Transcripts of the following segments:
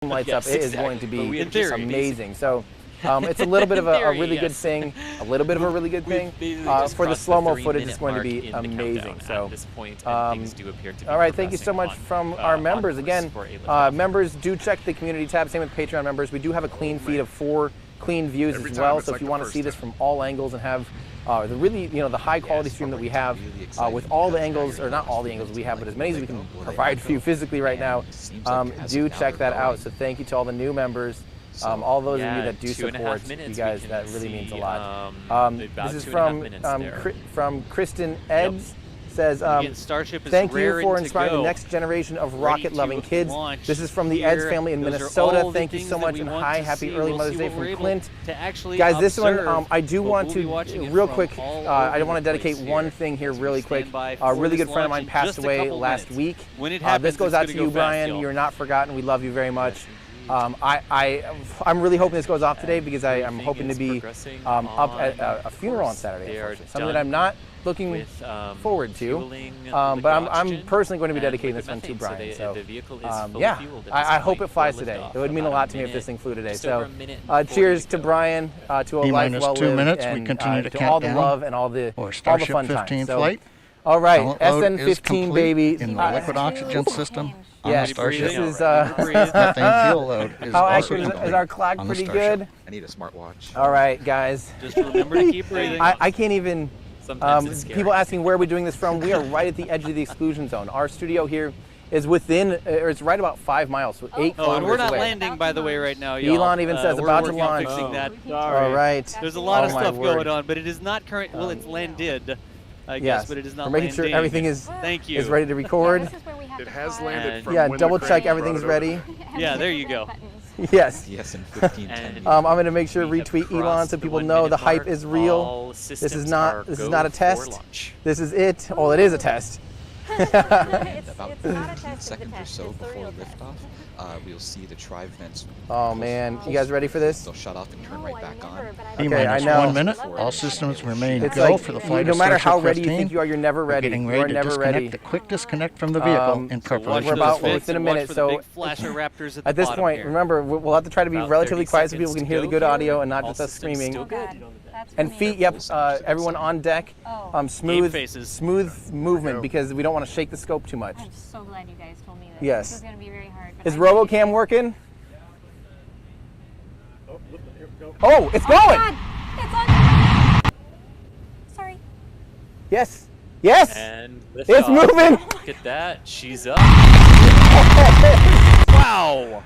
lights up, it is going to be In theory, amazing. So it's a little bit of a really good thing, a little bit of a really good thing. For the slow-mo footage, it's going to be amazing. So, all right, thank you so much from our members. Again, members, do check the community tab, same with Patreon members. We do have a clean feed of 4 clean views as well, so if you want to see this from all angles and have the really, the high quality stream that we have with all the angles, or not all the angles we have, but as many as we can provide for you physically right now, do check that out. So thank you to all the new members, all those of you that do support, you guys, that really means a lot. This is from Kristen Eds. Says, thank you for inspiring the next generation of rocket-loving kids. This is from the Eds family in Minnesota. Thank you so much, and hi, happy early Mother's Day from Clint. Guys, this one, I do want to, real quick, I want to dedicate one thing here really quick. A really good friend of mine passed away last week. This goes out to you, Brian. You're not forgotten. We love you very much. I'm really hoping this goes off today because I'm hoping to be up at a funeral on Saturday, unfortunately. Something that I'm not looking forward to, but I'm personally going to be dedicating this one to Brian. So yeah, I hope it flies today. It would mean a lot to me if this thing flew today. So cheers to Brian, to a life well lived, 2 minutes. And we continue to all the love and all the fun times. So, all right, SN15 baby in the liquid oxygen system. Yes, Starship. this is methane fuel load is how also accurate complete is our clock? on the Pretty Starship. good. I need a smartwatch. All right, guys. Just remember to keep breathing. I can't even. People asking where we're doing this from. We are right at the edge of the exclusion zone. Our studio here is within, or it's right about 5 miles, so 8 kilometers away. And we're not landing, by the way, right now, y'all. Elon even says about to launch. Fixing that. All right. There's a lot of stuff going on, but it is not current. Well, it's landed, I guess, but it is not landing. We're making sure everything is ready to record. It has landed from yeah, double check everything's ready. Yeah, there you go. Yes. The SN15. I'm going to make sure retweet Elon so people know the hype is real. This is not a test. This is it. Oh, it is a test. About 15 seconds or so before liftoff, we'll see the drive vents. Oh man, you guys ready for this? They'll shut off and turn right back on. Okay, I know. 1 minute. All systems remain It's go like, for the flight no of matter Starship how ready 15. you think you are, you're never ready. We're getting You ready are to never disconnect ready. the quick disconnect from the vehicle in preparation we're about within a minute, so at this point, remember, we'll have to try to be relatively quiet so people can hear the good audio and not just us screaming. And feet, yep, everyone on deck, smooth movement because we don't want to shake the scope too much. I'm so glad you guys told me that. Yes. This is going to be very hard. Is RoboCam working? Oh, it's going! God. It's on. Sorry. Yes. Yes! And it's moving! Look at that. She's up. Wow!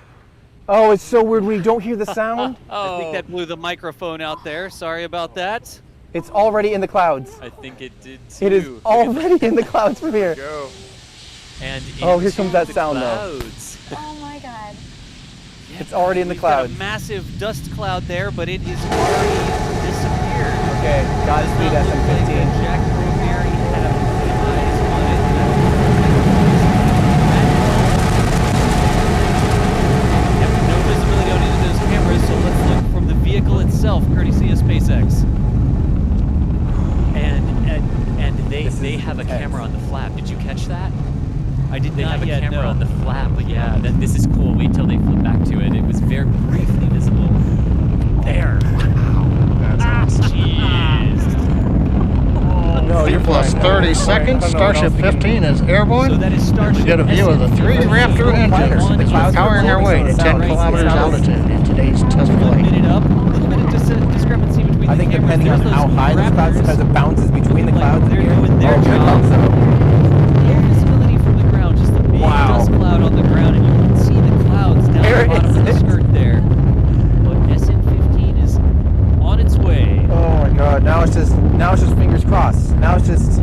Oh, it's so weird when you don't hear the sound. I think that blew the microphone out there. Sorry about that. It's already in the clouds. I think it did too. It is already in the clouds from here. Go. And here comes that sound clouds. Oh my God. Yeah, it's already in the clouds. Got a massive dust cloud there, but it is already disappeared. Okay, Godspeed SN15. Jack Rosemary have eyes on it. No visibility on either of those cameras, so let's look from the vehicle itself, courtesy of SpaceX. And they have a camera on the flap. Did you catch that? I did they not have a yet, camera no. on the flap, but yeah, this is cool. Wait till they flip back to it. It was very briefly visible. There. That's awesome. Jeez. No, you're plus 30 seconds. Starship 15 is airborne. So that is Starship. We get a view of the 3 Raptor engines powering our way to 10 kilometers altitude in today's test flight. Up. A little bit of discrepancy between I think the depending on how high the clouds, because it bounces between the clouds They're here. doing their job. No visibility from the ground, just a big dust cloud on the ground, and you can see the clouds down the bottom of the skirt there. But SN15 is on its way. Oh my God! Now it's just fingers crossed. Now it's just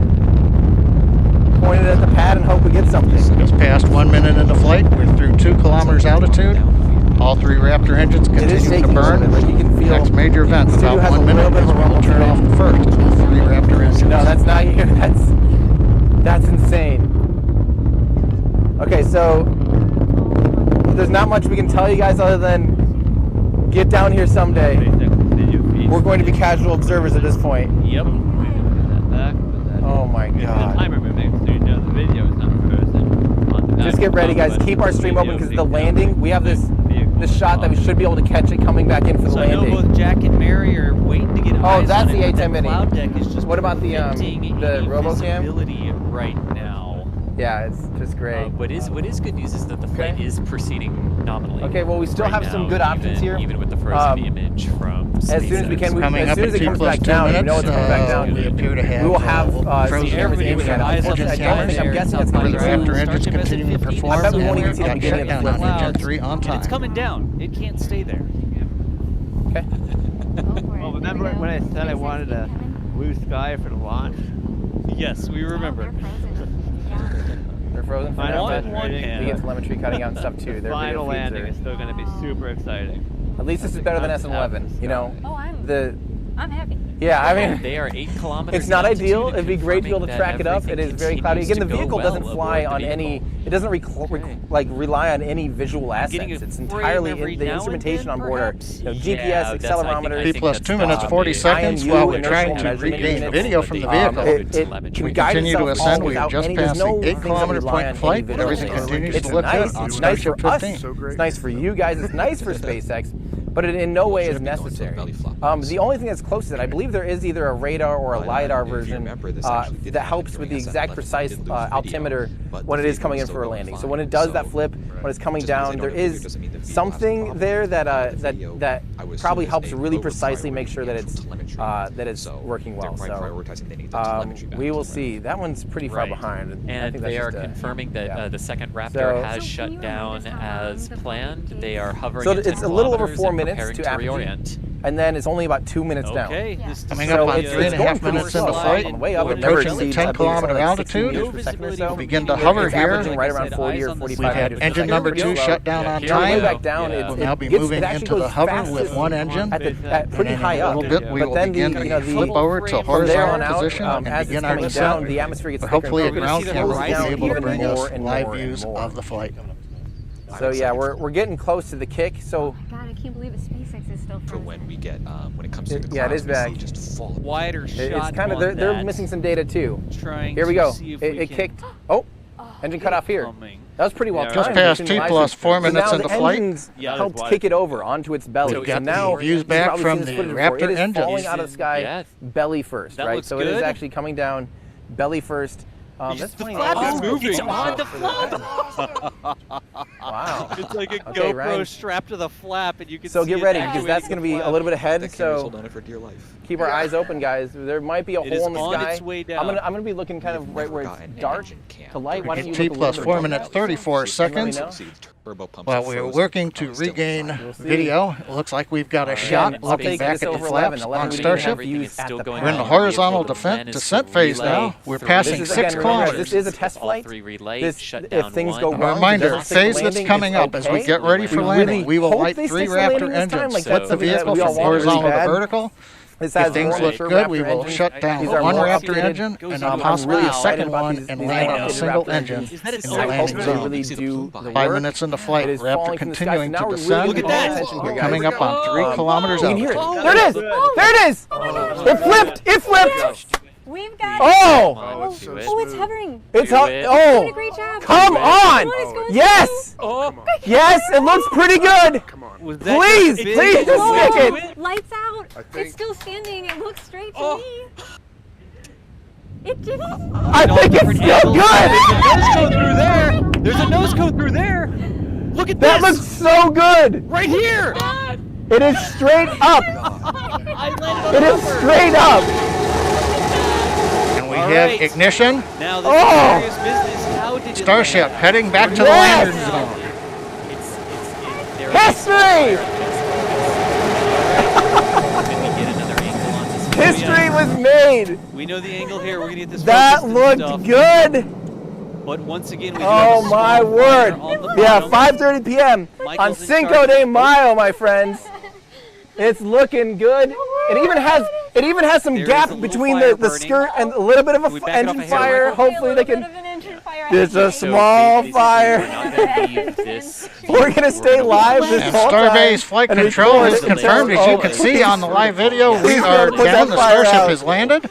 pointed at the pad and hope we get something. Just past 1 minute into flight. We're through 2 kilometers altitude. All 3 Raptor engines continue to burn. Like you can feel Next major event about 1 minute is when we'll turn off the first of the 3 Raptor engines. No, that's not you. That's insane. Okay, so there's not much we can tell you guys other than get down here someday. We're going to be casual observers at this point. Yep. Oh my God. Timer moving, so you know the video is not frozen. Just get ready, guys. Keep our stream open because the landing, we have this the shot that we should be able to catch it coming back in for the So I know landing. both Jack and Mary are waiting to get eyes that's on the it, but A10 Mini. Cloud deck is just What about the preventing any RoboCam? visibility right now. Yeah, it's just great. What is good news is that the flight is proceeding nominally. Okay, well, we still right have now, some good options here. Even with the frozen image from as soon as we SpaceX. can, Coming as up soon in as it 2 comes plus back 2 down, minutes, you know it's coming back down. we appear to have We will have frozen cameras aiming at eyes on the I don't think, I'm guessing it's Where coming the down. Raptor engines Starship continue to SN15 perform, I bet we and won't even we've see the got beginning of shutdown the on flip. engine 3 on And time. it's coming down. It can't stay there. Okay. Well, remember when I said I wanted a blue sky for the launch? Yes, we remember. They're frozen for Final now, but test rating. we get telemetry cutting out and stuff too. Their Final video feeds landing is still going to be super exciting. at least this is better than SN11. You know, Oh, I'm happy. yeah, I mean, They are 8 kilometers. it's not in altitude ideal. and It'd be great to be able to confirming track it up. that It is very cloudy. everything Again, the continues to vehicle go doesn't well fly aboard on the any. vehicle. It doesn't like rely on any visual Getting assets. a It's frame entirely every the now and instrumentation then, on board are perhaps? GPS, Yeah, that's- accelerometers. I T think plus that's 2 minutes, probably 40 seconds IMU, while we're inertial trying to measurement regain units. video from the Um, vehicle. It can We guide continue to itself ascend. all We are without just any, there's past the no 8 things that kilometer rely point on flight. any visual Everything things. continues It's to look nice. good on It's nice for Starship us. 15. So great. It's nice for you guys. It's nice for SpaceX, but it in no way is necessary. The only thing that's close to that, I believe there is either a radar or a LiDAR version that helps with the exact precise altimeter when it is coming in for a landing. So when it does that flip, when it's coming down, there is something there that probably helps really precisely make sure that it's working well. So we will see. That one's pretty far behind. I And think they that's are just confirming that yeah. the second Raptor So- has So shut can you down remind us how long as the planned. flight They are hovering So at 10 it's a little over kilometers 4 and minutes preparing to to apogee. reorient. and then it's only about 2 minutes down. Okay. Yeah. This Coming is up So on it's 3.5 going minutes pretty into slow flight. on the way up. We're It never approaching the exceeds, 10 I believe, kilometer something like 16 altitude. meters per second or so. Begin to hover It's here. averaging right around 40 or Eyes on the 45 We've had meters per engine second. number Pretty 2 slow. shut down on Here we On the way time. go. back down, Yeah. it We'll now be gets- moving it actually into the goes hover fastest with one engine. at pretty And in high a up. little bit, we But will then begin the, to flip over to from there on horizontal out, position and as it's begin our coming descent. down, the atmosphere gets thicker Hopefully a and thicker. ground It camera goes will be down able to even bring more us and live more and views more. of the flight. So yeah, we're getting close to the kick. So God, I can't believe that SpaceX is still For frozen. when we get when it comes to the Yeah, it is clouds, we back. see just fall. wider shot. it's kind of on they're that, missing some data too. Trying Here we to go. see if It we can kicked. Oh, engine cut off here. coming. That was pretty well Yeah, timed. Just past It's 2 live. plus 4 So minutes now into the flight. engines Yeah, helped that's kick it over onto its belly. We've got now the views you've back probably from seen this the footage before. Raptor It is engine. falling out of the sky Yeah. belly first, That right? looks So it is good. actually coming down belly first. That's The funny. flap Oh, is moving. It's on the flap. Wow. It's like a Okay, GoPro Ryan. strapped to the flap, and you can So see get it ready because actuating that's the going to be a flap. little bit ahead. That camera's So holding on it for dear life. keep our eyes open, guys. There might be a It is hole in the on sky. its way down. I'm gonna be looking kind of We've right never where gotten it's an dark engine cam. to light. Why don't you T look a plus little 4 bit minutes, like 34 seconds. know. See the turbo pumps While are we're frozen. working to Still regain inside. We'll see. video, it looks like we've got a shot I'll looking take back this at the over flaps 11. on 11 Starship. Everything is still going We're in the well. horizontal The plan is descent to phase relay now. We're three. passing This is 6 again, remember, kilometers. this is a test All flight. 3 relays This, shut if down things one. go A wrong, reminder, it doesn't stick the phase that's landing, coming it's up as we okay. get ready for We landing. really We will hope light they 3 stick the landing Raptor this time, engines, like flip that's the something that vehicle we all from want really horizontal to bad. vertical. This If has things more look mature good, Raptor we will engines. shut down These are one more Raptor updated. engine and I'm possibly really a excited second about one these and land on a updated single Raptor engine engines. Is that in its the own landing engine? zone. really See the do plume the behind 5 work. minutes into It flight, is Raptor falling from the sky, so continuing now to we're really descend. gonna pay attention here, We're guys. coming up on 3 kilometers You can hear it. out. There it is. There it is. It flipped. It flipped. We've got Oh. Oh, it's so Oh, it's smooth. hovering. It's Do how. it. Doing a Oh. great job. Come on. What is going Yes. Oh, Yes. It looks pretty good. Come on. Was that Please, just please, big? just Whoa, stick it. Lights out. I think- It's still standing. It looks straight to Oh. me. It didn't. I think it's still good. Nose cone through there. There's a nose cone through there. Look at That this. looks so good. right here. It is straight up. I landed on It the is upper. straight up. And we All have right. ignition. Now this Oh. is serious business. How did it Starship land? heading back to the Yes. landing zone. there History. Can we get another angle on this? History was made. We know the angle here. We're gonna get this. That focused and looked stuff. good. But once again, we do Oh have a my small word. fire on the Yeah, bottom. 5:30 p.m. on Michael's in Cinco charge. de Mayo, my friends. It's looking good. It even has some There is gap a little between fire the burning. skirt and a little bit of Can we a back it off engine a hair, fire. Michael? Hopefully they can. An engine fire. It's a So small basically, fire. We're not gonna leave this. We're gonna stay live this And whole time. Starbase flight and control record has it confirmed, until- as you can see on the live video, we Please are put that down. The fire Starship out. has landed.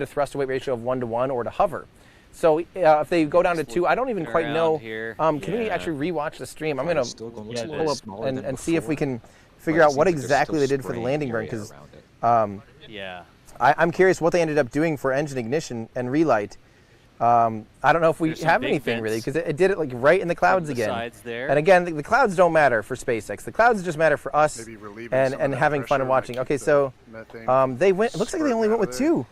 get a thrust to weight ratio of 1-to-1 or to hover. So if they go down to 2, I don't even quite know. Can we actually rewatch the stream? I'm going to pull up and see if we can figure out what exactly they did for the landing burn, because I'm curious what they ended up doing for engine ignition and relight. I don't know if we have anything really, because it did it like right in the clouds again. And again, the clouds don't matter for SpaceX. The clouds just matter for us and having fun and watching. Okay, so they went. It looks like they only went with 2.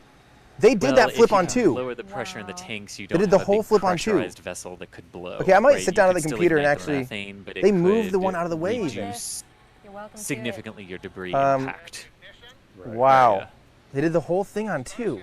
They did that flip on 2. Lower the pressure in the tanks, you don't did the have whole a big flip on 2. pressurized vessel that could blow. Okay, I might right? sit down You at the could computer and still actually. ignite the methane, but They it moved the could one out of the way. reduce You're welcome significantly your debris impact. Wow, they did the whole thing on 2.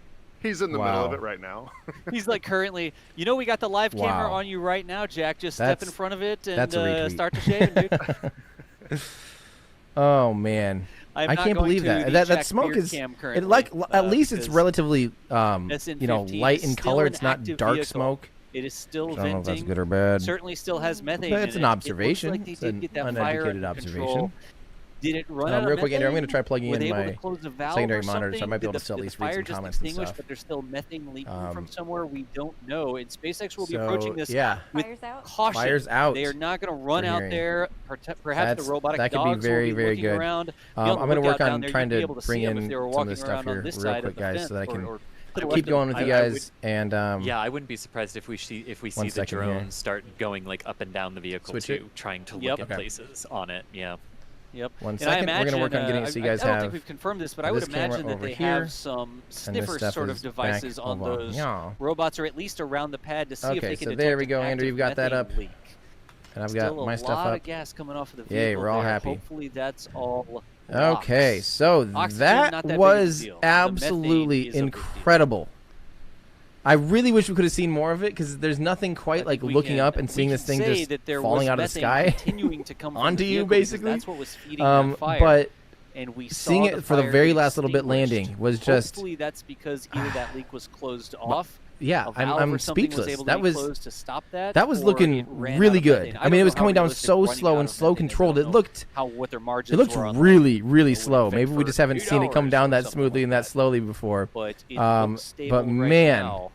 He's in the middle of it right now. He's like currently, you know, we got the live camera on you right now, Jack. Just step in front of it and start to shave, dude. Oh man. I can't believe that. That smoke is at least it's relatively you know, light in color. It's not dark smoke. It is still venting. I don't know if that's good or bad. Certainly still has methane. But it's an observation. It looks like they did get that uneducated fire observation. Did it run out Real of quick, Andrew, I'm going to try methane? plugging Were in they able my to close the valve secondary or monitor, so I might be able to something? at least Did the read some fire just comments and extinguish, stuff. but there's still methane leaking from somewhere? We don't know. And SpaceX will be So, approaching this yeah. with caution. Fire's out. They are not going to run We're out hearing. there. Perhaps the robotic that could dogs be very, will be very looking good. around. I'm going to work on trying to to bring in some of this stuff here real quick, guys, so that I can keep going with you guys. And yeah, I wouldn't be surprised if we see the drones start going like up and down the vehicle too, trying to look at places on it. Yeah. Yep. 1 second. We're going to work on getting it so you guys I don't have. think we've confirmed this, but I would imagine that they have some sniffer sort of devices on those robots, or at least around the pad, to see if they can detect. So there we go, Andrew. You've got that up. Leak. And I've got my stuff up. A lot of gas coming off of the vehicle. Yay, we're all happy. Hopefully that's all. Okay, so that was absolutely incredible. I really wish we could have seen more of it, because there's nothing quite like looking up and seeing this thing just falling out of the sky onto you, basically. That's what was feeding that fire. But and we seeing it for the very last little bit landing was just. Hopefully that's because either that leak was closed off. Yeah, I'm speechless. That was that was looking really good. I mean, it was coming down so slow and slow controlled. It looked really, really slow. Maybe we just haven't seen it come down that smoothly and that slowly before. But man,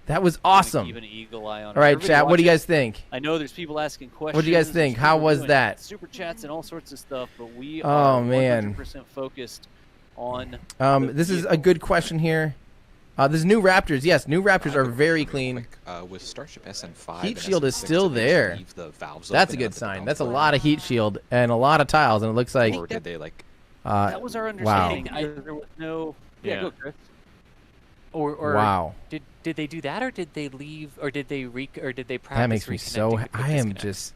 that was awesome. All right, chat. What do you guys think? I know there's people asking questions. What do you guys think? How was that? Super chats and all sorts of stuff, but we are 100% focused on. This is a good question here. There's new Raptors. Yes, new Raptors are very clean. With Starship SN5, heat shield is still there. That's a good sign. That's a lot of heat shield and a lot of tiles, and it looks like. Or did they like? That was our understanding. Wow. There was no. Yeah, go, Chris. Or wow. Did they do that, or did they leave, or did they practice? That makes me so. I am just.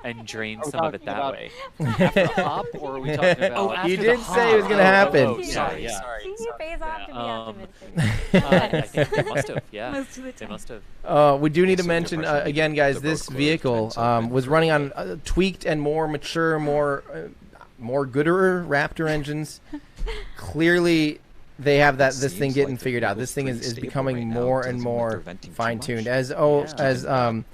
And drain some of it that way. After the hop, or are we talking about? You did say it was gonna happen. Oh, sorry. Senior phase off to be optimistic. I think they must have. Yeah, Most of the time. they must have. We do need to mention again, guys. This vehicle was running on tweaked and more mature, more gooder Raptor engines. Clearly, they have this thing getting figured out. This thing is becoming more and more fine-tuned. As Owen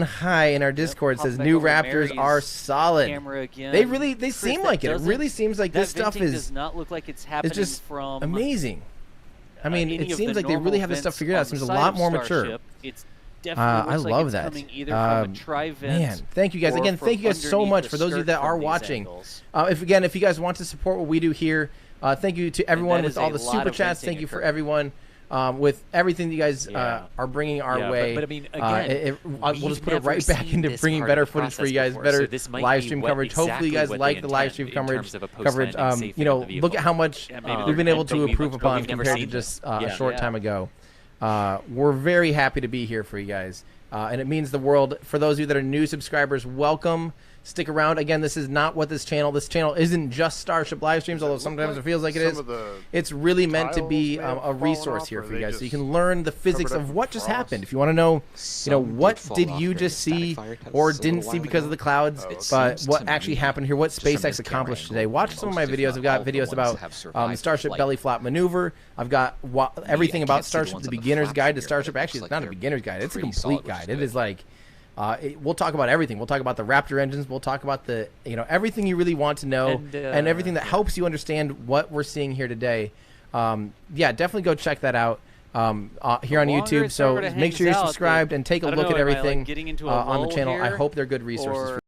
High in our Discord says, new Raptors are solid. They seem like it. It really seems like this stuff is just amazing. I mean, it seems like they really have this stuff figured out. It seems a lot more mature. I love that. Man, thank you guys again. Thank you guys so much for those of you that are watching. If you guys want to support what we do here. Thank you to everyone with all the super chats. Thank you for everyone with everything that you guys are bringing our way. But I mean, again, we'll just put it right back into bringing better footage for you guys, better live stream coverage. Hopefully, you guys like the live stream coverage. You know, look at how much we've been able to improve upon compared to just a short time ago. We're very happy to be here for you guys, and it means the world. For those of you that are new subscribers, welcome. Stick around. Again, this is not what this channel isn't just Starship live streams, although sometimes it feels like it is. It's really meant to be a resource here for you guys, so you can learn the physics of what just happened. If you want to know, what did you just see or didn't see because of the clouds, but what actually happened here, what SpaceX accomplished today. Watch some of my videos. I've got videos about Starship belly flap maneuver. I've got everything about Starship, the beginner's guide to Starship. Actually, it's not a beginner's guide. It's a complete guide. It is like... we'll talk about everything. We'll talk about the Raptor engines. We'll talk about the everything you really want to know and everything that helps you understand what we're seeing here today. Yeah, definitely go check that out here on YouTube. So make sure you're subscribed and take a look at everything on the channel. I hope they're good resources for you.